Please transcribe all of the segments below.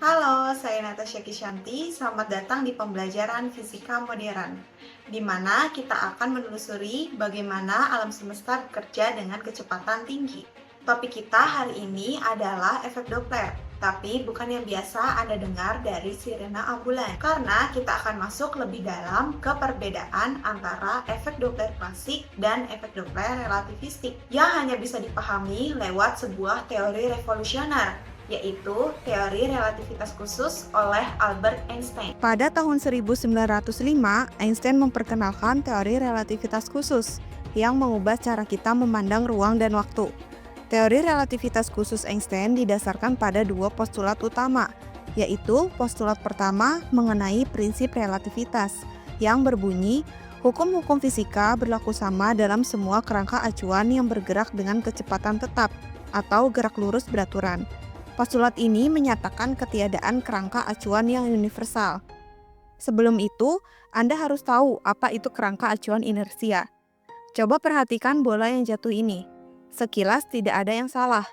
Halo, saya Natasha Kishanti. Selamat datang di pembelajaran fisika modern, di mana kita akan menelusuri bagaimana alam semesta bekerja dengan kecepatan tinggi. Topik kita hari ini adalah efek Doppler, tapi bukan yang biasa Anda dengar dari sirena ambulan, karena kita akan masuk lebih dalam ke perbedaan antara efek Doppler klasik dan efek Doppler relativistik, yang hanya bisa dipahami lewat sebuah teori revolusioner, yaitu teori relativitas khusus oleh Albert Einstein. Pada tahun 1905, Einstein memperkenalkan teori relativitas khusus yang mengubah cara kita memandang ruang dan waktu. Teori relativitas khusus Einstein didasarkan pada dua postulat utama, yaitu postulat pertama mengenai prinsip relativitas yang berbunyi hukum-hukum fisika berlaku sama dalam semua kerangka acuan yang bergerak dengan kecepatan tetap atau gerak lurus beraturan. Postulat ini menyatakan ketiadaan kerangka acuan yang universal. Sebelum itu, Anda harus tahu apa itu kerangka acuan inersia. Coba perhatikan bola yang jatuh ini. Sekilas tidak ada yang salah,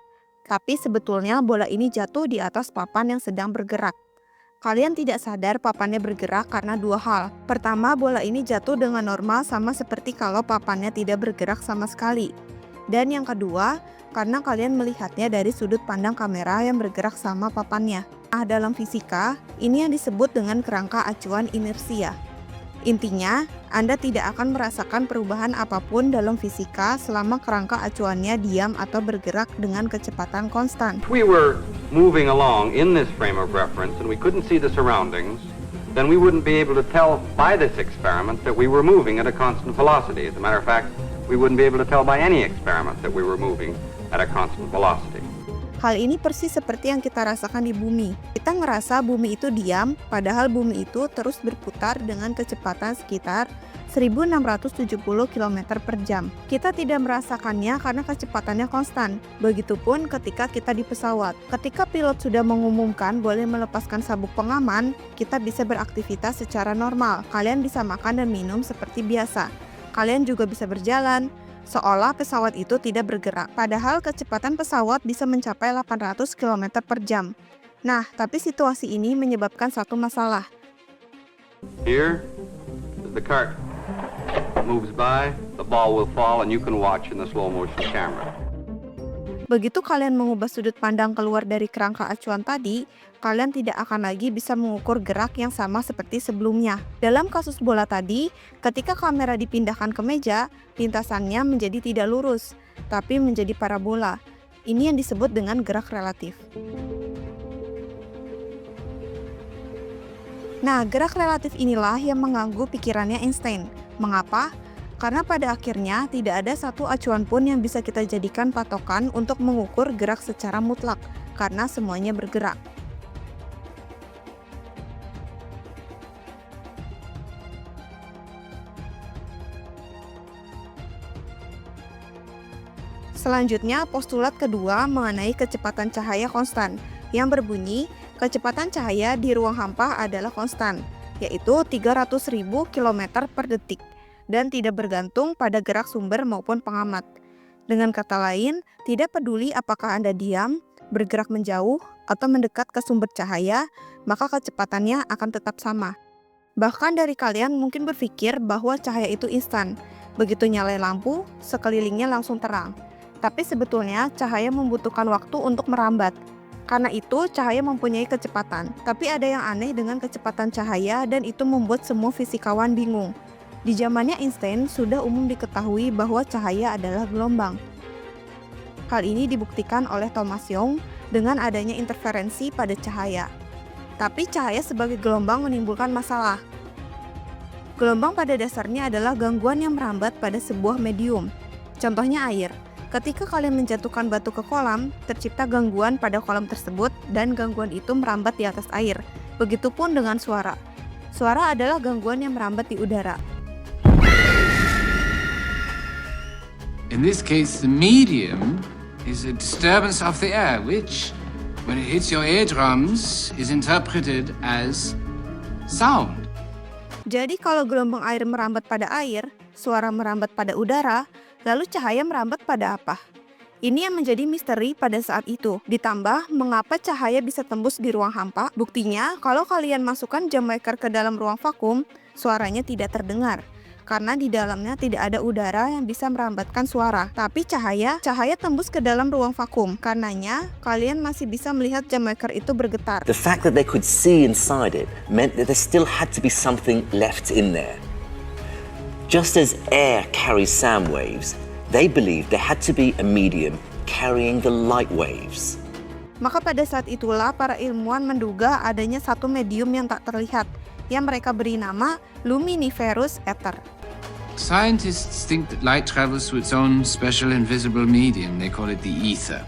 tapi sebetulnya bola ini jatuh di atas papan yang sedang bergerak. Kalian tidak sadar papannya bergerak karena dua hal. Pertama, bola ini jatuh dengan normal sama seperti kalau papannya tidak bergerak sama sekali. Dan yang kedua, karena kalian melihatnya dari sudut pandang kamera yang bergerak sama papannya. Dalam fisika, ini yang disebut dengan kerangka acuan inersia. Intinya, Anda tidak akan merasakan perubahan apapun dalam fisika selama kerangka acuannya diam atau bergerak dengan kecepatan konstan. If we were moving along in this frame of reference and we couldn't see the surroundings, then we wouldn't be able to tell by this experiment that we were moving at a constant velocity. As a matter of fact, we wouldn't be able to tell by any experiment that we were moving at a constant velocity. Hal ini persis seperti yang kita rasakan di bumi. Kita ngerasa bumi itu diam, padahal bumi itu terus berputar dengan kecepatan sekitar 1670 km per jam. Kita tidak merasakannya karena kecepatannya konstan. Begitupun ketika kita di pesawat. Ketika pilot sudah mengumumkan boleh melepaskan sabuk pengaman, kita bisa beraktivitas secara normal. Kalian bisa makan dan minum seperti biasa. Kalian juga bisa berjalan, seolah pesawat itu tidak bergerak. Padahal kecepatan pesawat bisa mencapai 800 km per jam. Nah, tapi situasi ini menyebabkan satu masalah. Here, as the cart moves by, the ball will fall and you can watch in the slow motion camera. Begitu kalian mengubah sudut pandang keluar dari kerangka acuan tadi, kalian tidak akan lagi bisa mengukur gerak yang sama seperti sebelumnya. Dalam kasus bola tadi, ketika kamera dipindahkan ke meja, lintasannya menjadi tidak lurus, tapi menjadi parabola. Ini yang disebut dengan gerak relatif. Nah, gerak relatif inilah yang mengganggu pikirannya Einstein. Mengapa? Karena pada akhirnya tidak ada satu acuan pun yang bisa kita jadikan patokan untuk mengukur gerak secara mutlak, karena semuanya bergerak. Selanjutnya, postulat kedua mengenai kecepatan cahaya konstan, yang berbunyi kecepatan cahaya di ruang hampa adalah konstan, yaitu 300.000 km per detik. Dan tidak bergantung pada gerak sumber maupun pengamat. Dengan kata lain, tidak peduli apakah Anda diam, bergerak menjauh, atau mendekat ke sumber cahaya, maka kecepatannya akan tetap sama. Bahkan dari kalian mungkin berpikir bahwa cahaya itu instan. Begitu nyala lampu, sekelilingnya langsung terang. Tapi sebetulnya cahaya membutuhkan waktu untuk merambat. Karena itu, cahaya mempunyai kecepatan. Tapi ada yang aneh dengan kecepatan cahaya dan itu membuat semua fisikawan bingung. Di zamannya Einstein sudah umum diketahui bahwa cahaya adalah gelombang. Hal ini dibuktikan oleh Thomas Young dengan adanya interferensi pada cahaya. Tapi cahaya sebagai gelombang menimbulkan masalah. Gelombang pada dasarnya adalah gangguan yang merambat pada sebuah medium. Contohnya air. Ketika kalian menjatuhkan batu ke kolam, tercipta gangguan pada kolam tersebut dan gangguan itu merambat di atas air. Begitupun dengan suara. Suara adalah gangguan yang merambat di udara. In this case, the medium is a disturbance of the air, which, when it hits your eardrums, is interpreted as sound. Jadi kalau gelombang air merambat pada air, suara merambat pada udara, lalu cahaya merambat pada apa? Ini yang menjadi misteri pada saat itu. Ditambah, mengapa cahaya bisa tembus di ruang hampa? Buktinya, kalau kalian masukkan jam waker ke dalam ruang vakum, suaranya tidak terdengar. Karena di dalamnya tidak ada udara yang bisa merambatkan suara. Tapi cahaya tembus ke dalam ruang vakum. Karenanya, kalian masih bisa melihat jam waker itu bergetar. The fact that they could see inside it meant that there still had to be something left in there. Just as air carries sound waves, they believed there had to be a medium carrying the light waves. Maka pada saat itulah para ilmuwan menduga adanya satu medium yang tak terlihat, yang mereka beri nama luminiferous ether. Scientists think that light travels through its own special invisible medium. They call it the ether.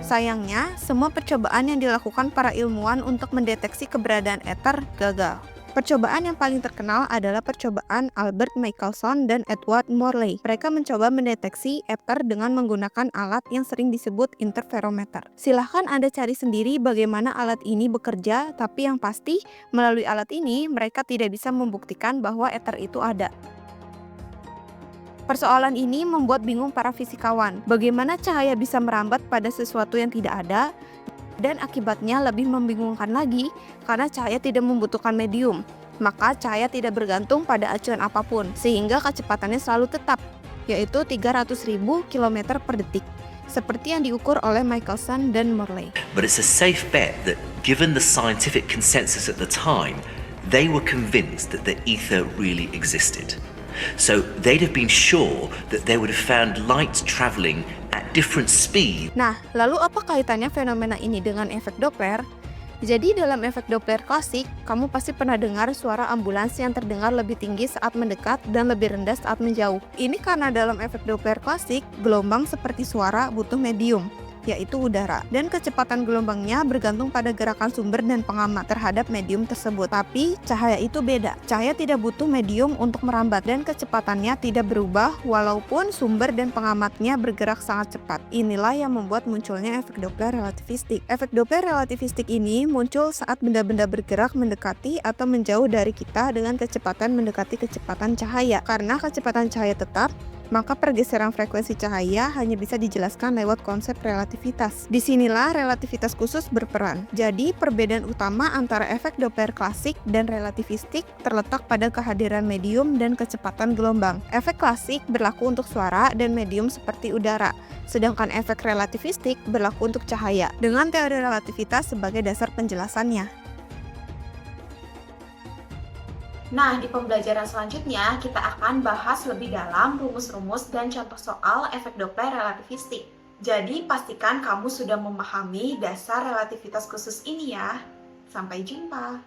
Sayangnya, semua percobaan yang dilakukan para ilmuwan untuk mendeteksi keberadaan ether gagal. Percobaan yang paling terkenal adalah percobaan Albert Michelson dan Edward Morley. Mereka mencoba mendeteksi ether dengan menggunakan alat yang sering disebut interferometer. Silahkan Anda cari sendiri bagaimana alat ini bekerja, tapi yang pasti melalui alat ini mereka tidak bisa membuktikan bahwa ether itu ada. Persoalan ini membuat bingung para fisikawan. Bagaimana cahaya bisa merambat pada sesuatu yang tidak ada? Dan akibatnya lebih membingungkan lagi karena cahaya tidak membutuhkan medium. Maka cahaya tidak bergantung pada acuan apapun, sehingga kecepatannya selalu tetap, yaitu 300.000 km per detik, seperti yang diukur oleh Michelson dan Morley. But it's a safe bet that given the scientific consensus at the time, they were convinced that the ether really existed. So they'd have been sure that they would have found light traveling at different speed. Nah, lalu apa kaitannya fenomena ini dengan efek Doppler? Jadi dalam efek Doppler klasik, kamu pasti pernah dengar suara ambulans yang terdengar lebih tinggi saat mendekat dan lebih rendah saat menjauh. Ini karena dalam efek Doppler klasik, gelombang seperti suara butuh medium, yaitu udara. Dan kecepatan gelombangnya bergantung pada gerakan sumber dan pengamat terhadap medium tersebut. Tapi cahaya itu beda. Cahaya tidak butuh medium untuk merambat dan kecepatannya tidak berubah walaupun sumber dan pengamatnya bergerak sangat cepat. Inilah yang membuat munculnya efek Doppler relativistik. Efek Doppler relativistik ini muncul saat benda-benda bergerak mendekati atau menjauh dari kita dengan kecepatan mendekati kecepatan cahaya. Karena kecepatan cahaya tetap, maka pergeseran frekuensi cahaya hanya bisa dijelaskan lewat konsep relativitas. Disinilah relativitas khusus berperan. Jadi, perbedaan utama antara efek Doppler klasik dan relativistik terletak pada kehadiran medium dan kecepatan gelombang. Efek klasik berlaku untuk suara dan medium seperti udara, sedangkan efek relativistik berlaku untuk cahaya, dengan teori relativitas sebagai dasar penjelasannya. Nah, di pembelajaran selanjutnya kita akan bahas lebih dalam rumus-rumus dan contoh soal efek Doppler relativistik. Jadi, pastikan kamu sudah memahami dasar relativitas khusus ini ya. Sampai jumpa.